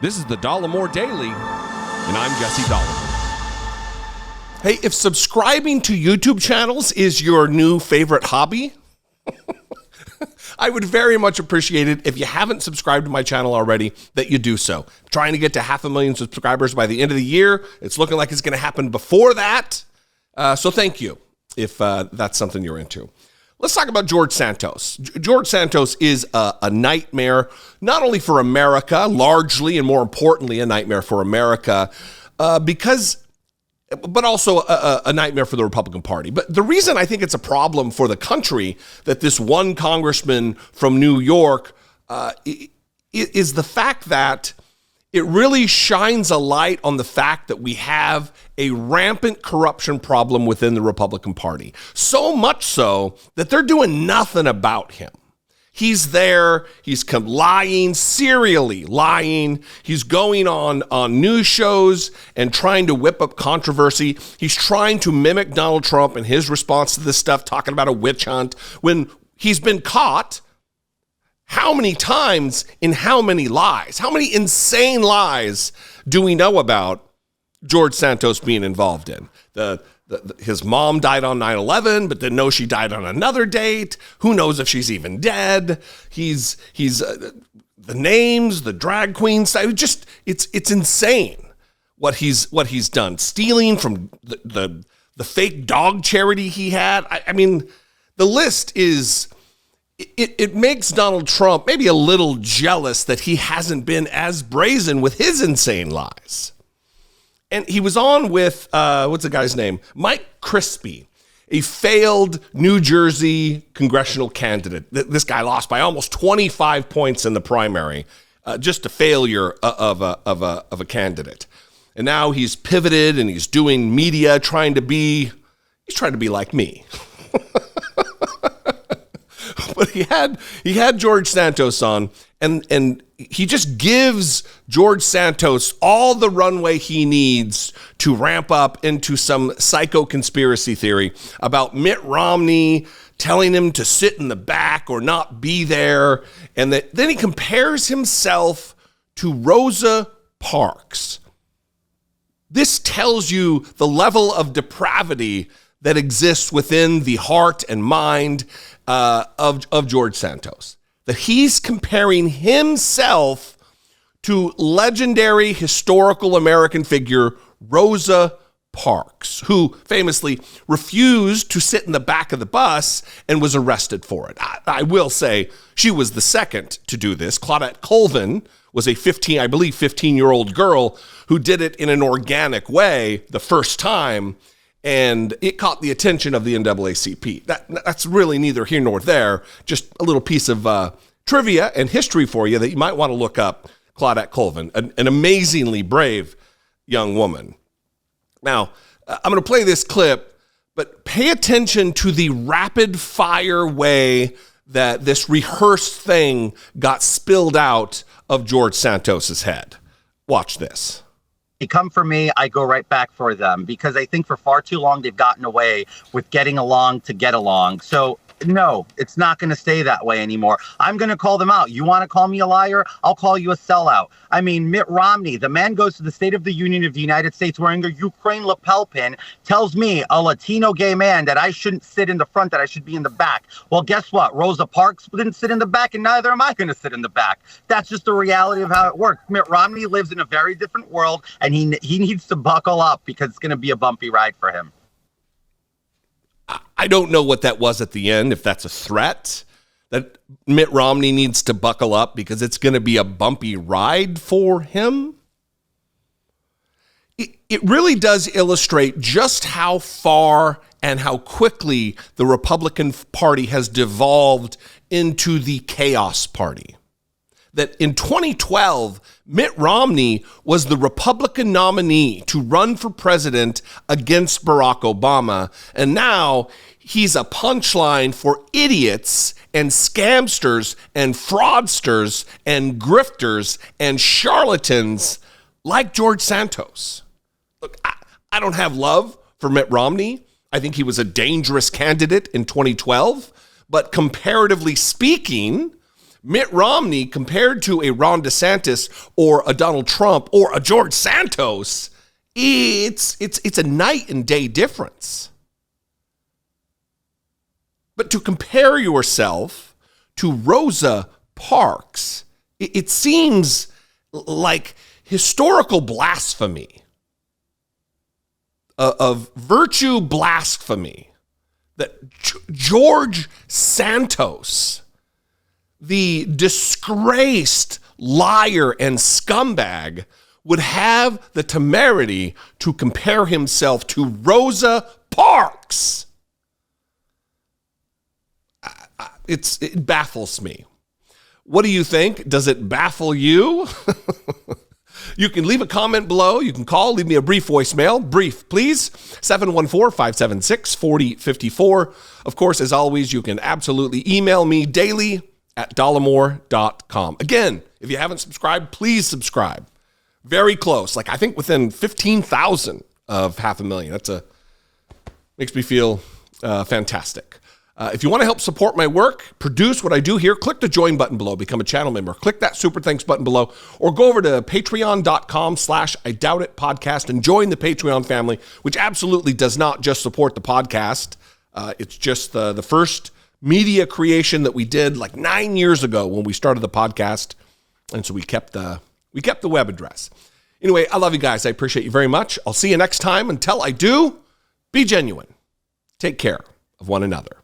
This is the Dollemore Daily, and I'm Jesse Dollemore. Hey, if subscribing to YouTube channels is your new favorite hobby, I would very much appreciate it if you haven't subscribed to my channel already, that you do so. I'm trying to get to 500,000 subscribers by the end of the year. It's looking like it's going to happen before that. So thank you if that's something you're into. Let's talk about George Santos. George Santos is a nightmare, not only for America, largely, and more importantly, a nightmare for America, but also a nightmare for the Republican Party. But the reason I think it's a problem for the country that this one congressman from New York is the fact that it really shines a light on the fact that we have a rampant corruption problem within the Republican Party. So much so that they're doing nothing about him. He's there, he's lying, serially lying. He's going on news shows and trying to whip up controversy. He's trying to mimic Donald Trump and his response to this stuff, talking about a witch hunt, when he's been caught how many times in how many lies? How many insane lies do we know about George Santos being involved in? His mom died on 9/11, but then she died on another date. Who knows if she's even dead? He's the names, the drag queens. It's insane what he's done. Stealing from the fake dog charity he had. I mean, the list is. It makes Donald Trump maybe a little jealous that he hasn't been as brazen with his insane lies. And he was on with, what's the guy's name? Mike Crispy, a failed New Jersey congressional candidate. This guy lost by almost 25 points in the primary, just a failure of a candidate. And now he's pivoted and he's doing media, trying to be like me. But he had George Santos on, and he just gives George Santos all the runway he needs to ramp up into some psycho conspiracy theory about Mitt Romney telling him to sit in the back or not be there. And then he compares himself to Rosa Parks. This tells you the level of depravity that exists within the heart and mind of George Santos. That he's comparing himself to legendary historical American figure Rosa Parks, who famously refused to sit in the back of the bus and was arrested for it. I will say she was the second to do this. Claudette Colvin was a 15-year-old girl who did it in an organic way the first time, and it caught the attention of the NAACP. That's really neither here nor there, just a little piece of trivia and history for you that you might want to look up. Claudette Colvin, an amazingly brave young woman. Now, I'm going to play this clip, but pay attention to the rapid fire way that this rehearsed thing got spilled out of George Santos's head. Watch this. They come for me, I go right back for them, because I think for far too long they've gotten away with getting along to get along. So no, it's not going to stay that way anymore. I'm going to call them out. You want to call me a liar? I'll call you a sellout. I mean, Mitt Romney, the man goes to the State of the Union of the United States wearing a Ukraine lapel pin, tells me, a Latino gay man, that I shouldn't sit in the front, that I should be in the back. Well, guess what? Rosa Parks didn't sit in the back, and neither am I going to sit in the back. That's just the reality of how it works. Mitt Romney lives in a very different world, and he needs to buckle up, because it's going to be a bumpy ride for him. I don't know what that was at the end, if that's a threat, that Mitt Romney needs to buckle up because it's going to be a bumpy ride for him. It really does illustrate just how far and how quickly the Republican Party has devolved into the chaos party. That in 2012, Mitt Romney was the Republican nominee to run for president against Barack Obama, and now he's a punchline for idiots and scamsters and fraudsters and grifters and charlatans like George Santos. Look, I don't have love for Mitt Romney. I think he was a dangerous candidate in 2012, but comparatively speaking, Mitt Romney compared to a Ron DeSantis or a Donald Trump or a George Santos, it's a night and day difference. But to compare yourself to Rosa Parks, it seems like historical blasphemy, of virtue blasphemy, that George Santos, the disgraced liar and scumbag, would have the temerity to compare himself to Rosa Parks. It baffles me. What do you think? Does it baffle you? You can leave a comment below. You can call, leave me a brief voicemail. Brief, please. 714-576-4054. Of course, as always, you can absolutely email me daily at dollemore.com. Again, if you haven't subscribed, please subscribe. Very close. Like, I think within 15,000 of 500,000. Makes me feel fantastic. If you want to help support my work, produce what I do here, click the join button below, become a channel member. Click that super thanks button below, or go over to patreon.com/IDoubtIt and join the Patreon family, which absolutely does not just support the podcast. It's just the first media creation that we did like 9 years ago when we started the podcast. And so we kept the web address. Anyway, I love you guys. I appreciate you very much. I'll see you next time. Until I do, be genuine. Take care of one another.